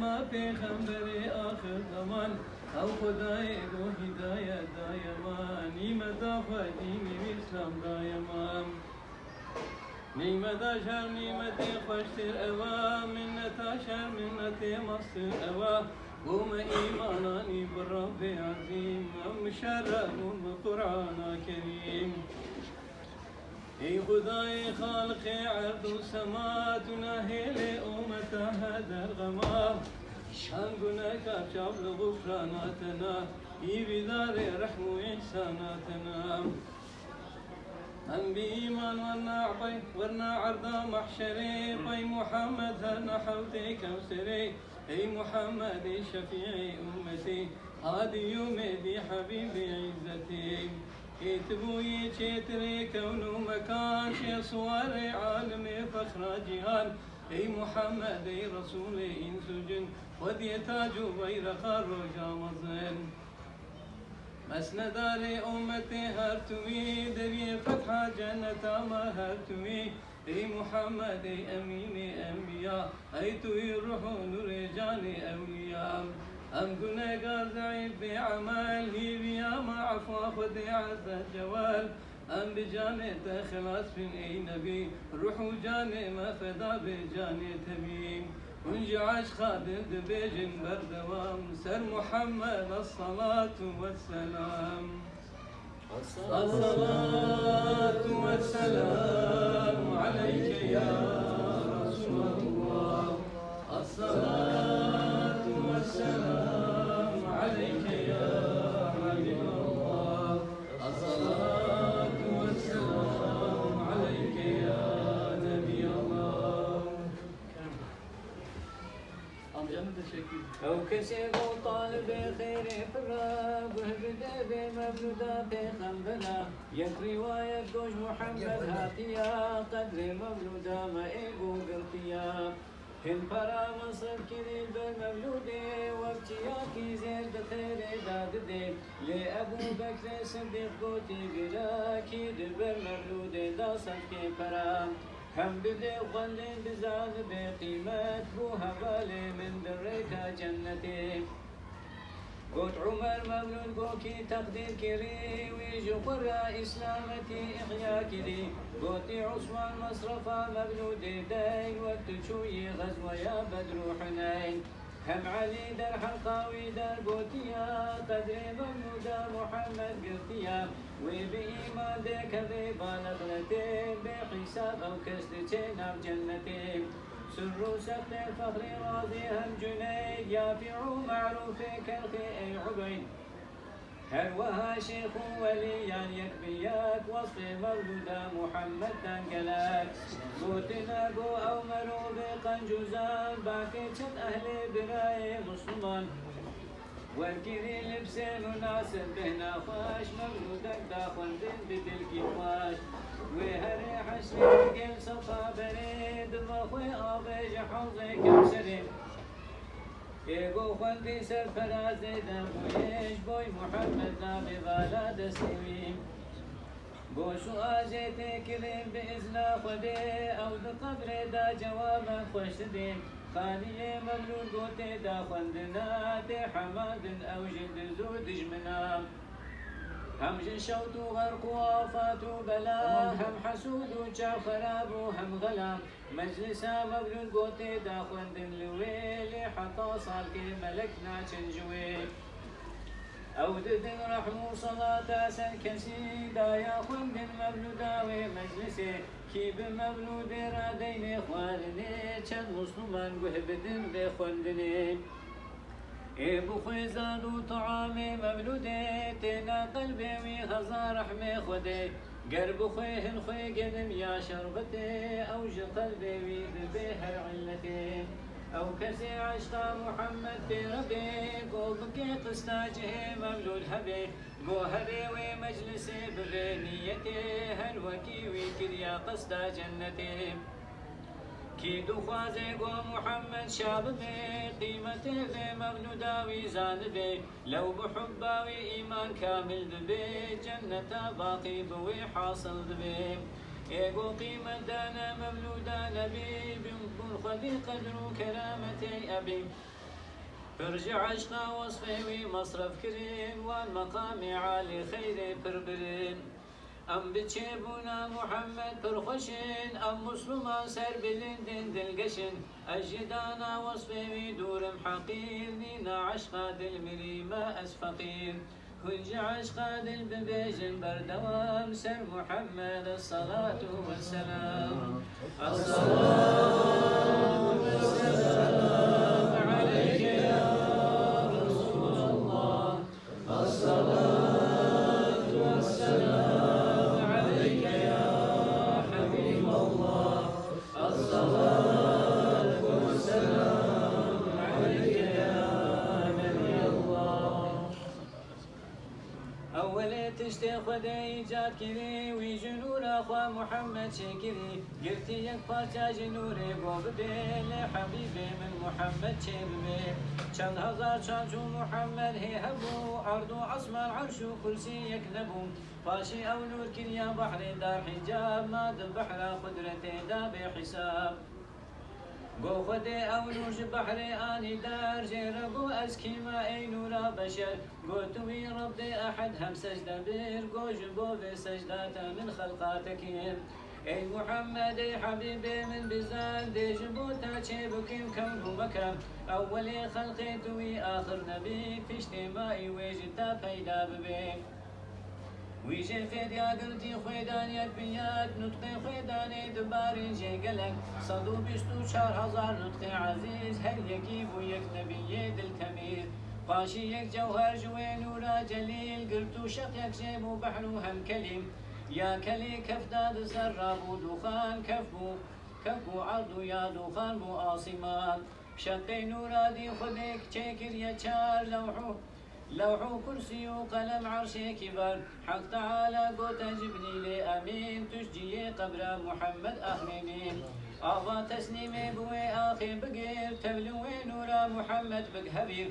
ما في خنبري آخر زمان أو خداي قو هداية دايما نيمة دافع ديني بإسلام دايما نيمة داشر نيمة خوشتر أوا منة شر منة مصر أوا قوم إيماناني بالرب عظيم مشرف بالقرآن كريم اي خداي خالق عرض السماء تناهي لأمة هذا الغمام أنقناك شعب غفراناتنا اي بدار رحم إحساناتنا أن بإيمان ورنا عرض محشري طي محمد هرنا حوتي كوسري اي محمد شفيعي أمتي هادي يومي حبيبي عزتي اتبوي تشتري كون مكان شي صور عالمي فخر جهان اي محمد اي رسولي ان سجن ودي تاج غير خرج مزن مسند لأمتي هرتوي دري فتح جنة ما هرتوي اي محمد اي امين انبياء اي توي روح نور رجال اولياء أم قنقر ضعيف بعمل هي بيا ما عفوا خذي عز الجوال أم بجاني خلاص من أي نبي روحوا جاني ما فدا بجاني تبي ونجعش خادم دبيجن بردوام سر محمد الصلاة والسلام الصلاة والسلام عليك يا رسول الله الصلاة والسلام عليك يا حبيب الله الصلاة والسلام عليك يا نبي الله أو كسب طالب خير فراق وهبدا بمبلودا في خنبلا يكري ويكوش محمد هاتيا قدر مبلودا ما إيقو قلتيا هم برا مصر كذب المولودي وابتياكي زين بخير داد دي لأبو بكر صديق قوتي براكي دب المولودي دا صدقي برا هم بدي غلين بزاد بقيمة بو هبالي من دريكا جنتي قوت عمر مولود بوكي تقدير كري ويجي قرى إسلامتي إحيا كري قوتي عثمان مصرفة مولود دين وقت شوي غزوة يا بدر حنين هم علي در حلقاوي در قوتيا قدر مولودا محمد قرتيا وبإيمان ديك ذي بالغلتين بحساب أو كستين أو جنتين سر سبت الفخر راضي هم جنيد يافع معروف كالخي أي عبيد هل وها شيخ وليان يكفيات وصف مولودا محمد تنقلات قوتنا قو أو مروبقا جزان باكتشت أهل براي مسلمان والكري لبس مناسب بهنا خاش مولودك داخل دين بدلكي خاش وهري حشري قل صفا بريد الرخوي آبج حوضي كمسرين يقو خلدي سر فرازي دمويش بوي محمد نامي غالا دسيوين بوشو آجيتي كريم بإذن خدي أو قبر دا جوابا خوش دين خانية مملول قوتي دا خندنا دي حماد أو جلد زود جمنا هم جنشوت غرق وافات بلا هم حسود وجاو خراب وهم غلام مجلسا مبلول قوتي دا خندن لويلي حتى صالكي ملكنا چنجوي أو ددن رحمو صلاة سنكسي دا يا خندن مبلودا ومجلسي كي بمبلود رادين إخوانني چند مسلمان قهبدن بخندني بخوي زادو طعامي مولودي تينا قلبي ويخزا رحمي خدي قرب خوي خوي قدم يا شربتي أوج قلبي ويذبي هر علتي أو كسي عشق محمد في ربي قلبك قستاجه مولود حبي قوهري ومجلسي برينيتي هلوكي وكريا قستا جنتي كي دخوازي قو محمد شاببي قيمتي في مولوداوي زانبي لو بحباوي إيمان كامل ببي جنة باقي بوي حاصل ببي إيقو قيمة دانا مولودا نبي بنقول خذي قدر كرامتي أبي برجع عشقا وصفي مصرف كرين وان مقامي عالي خيري بربرين ام بتشيبونا محمد برخشين ام مسلمان سر بلندن دلقشن اجدانا وصفي دور محقير نينا عشقا دل مري ما اسفقير كل عشقا دل ببيجن بردوام سر محمد الصلاة والسلام الصلاة والسلام عليك يا رسول الله الصلاة والسلام عليك يا حبيب الله الصلاة والسلام عليك يا نبي الله أول تشتي خدي جات كري ويجنور أخوة محمد شكري قلتي يكفر تاج نوري قوم بين حبيبي من محمد شببي كان هزار شانشو محمد هي هبو أرضو عصم العرش كرسي يكنبو فاشي أو نور كريا بحر دار حجاب ما البحر قدرتي دا بحساب قو خدي أو نوج بحري آني دار جيرقو أزكي ما أي نورا بشر قو توي ربي أحد هم سجدة بير قو جبو في سجدات من خلقاتك أي محمد أي حبيبي من بزان دي جبو تاچي بكيم كم بمكان أولي خلقي توي آخر نبي في اجتماعي ويجتا پیدا ببيك ويجي في دياقرتي خويدانيك بيات نطقي خويداني دباري جيقلك صدو بيستو 4000 نطقي عزيز هل يكيب ويك نبي دل كمير قاشي يك جوهر جوين ورا جليل قرتو شقيك جيبو بحرو هم كليم يا كلي كفداد سراب ودخان كفو عرض يا دخان بو آصمان شقي نورا دي خدك تشكر يا چار لوح كرسي وقلم عرشي كبر حق تعالى قوت جبريل أمين تشجي قبر محمد أخمين أغا تسليمي بوي آخي بقير تبلوي نورا محمد بقهبير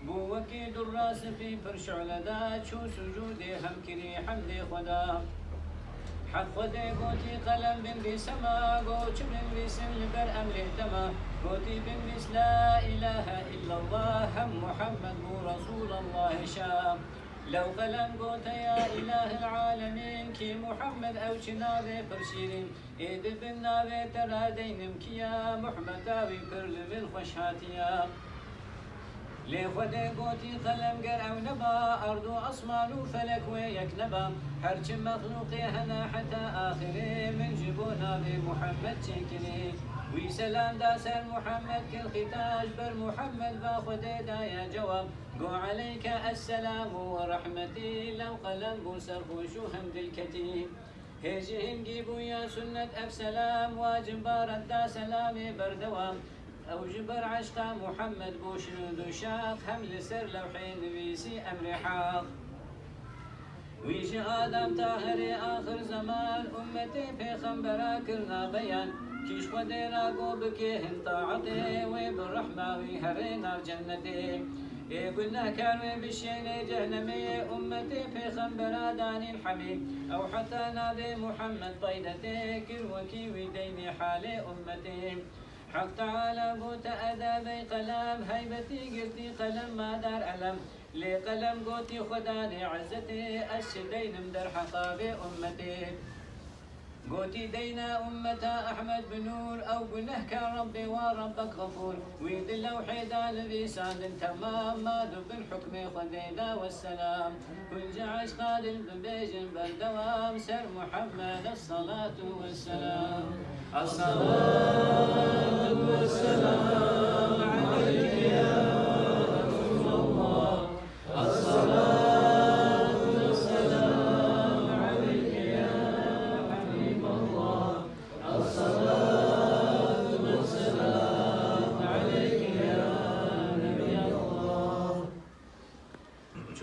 بو وكيد الراس في فرش علدا شو سجودي هم كري حمد خدا حق خدي قوتي قلم بن بسما قوت بن بسم لبر أمر اهتما قوتي بن بس لا إله إلا الله هم محمد هو رسول الله شام لو قلم قوت يا إله العالمين كي محمد أو شنابي فرشيرين إيد بن نابي ترى دينم كيا محمد أوي كرل بالخشهاتيا لي خدي قوتي قلم قرع ونبا أرض أصمان وفلك ويك نبا حرج مخلوقي هنا حتى آخري من جبونا بمحمد شكري وسلام داسر محمد كل ختاج بر محمد باخدي دا يا جواب قو عليك السلام ورحمتي لو قلم بوسر خوشوهم دلكتي هيجهم جيبوا يا سنة أبسلام واجب بارد دا سلامي بردوام أو جبر عشق محمد بوشرد وشاق هم لسر لوحين بيسي أمر حاق ويجي آدم طاهري آخر زمان أمتي في خنبرا كرنا بيان كيش ودينا قوبكي هن طاعتي وبالرحمة ويهرينا بجنتي قلنا كانوا بالشين جهنمي أمتي في خنبرا داني الحميد أو حتى نادي محمد طيدتي كل وكي ويديني حالي أمتي حق تعالى قوت أدابي قلم هيبتي قلتي قلم ما دار ألم لي قلم قوتي خداني عزتي الشدين مدر حقابي أمتي قوتي دينا أمتا أحمد بنور أو قله كان ربي وربك غفور ويد اللوحي دا لبيسان تمام ما دب الحكم خذيدا والسلام كل جعش قادل ببيجن بالدوام سر محمد الصلاة والسلام الصلاة والسلام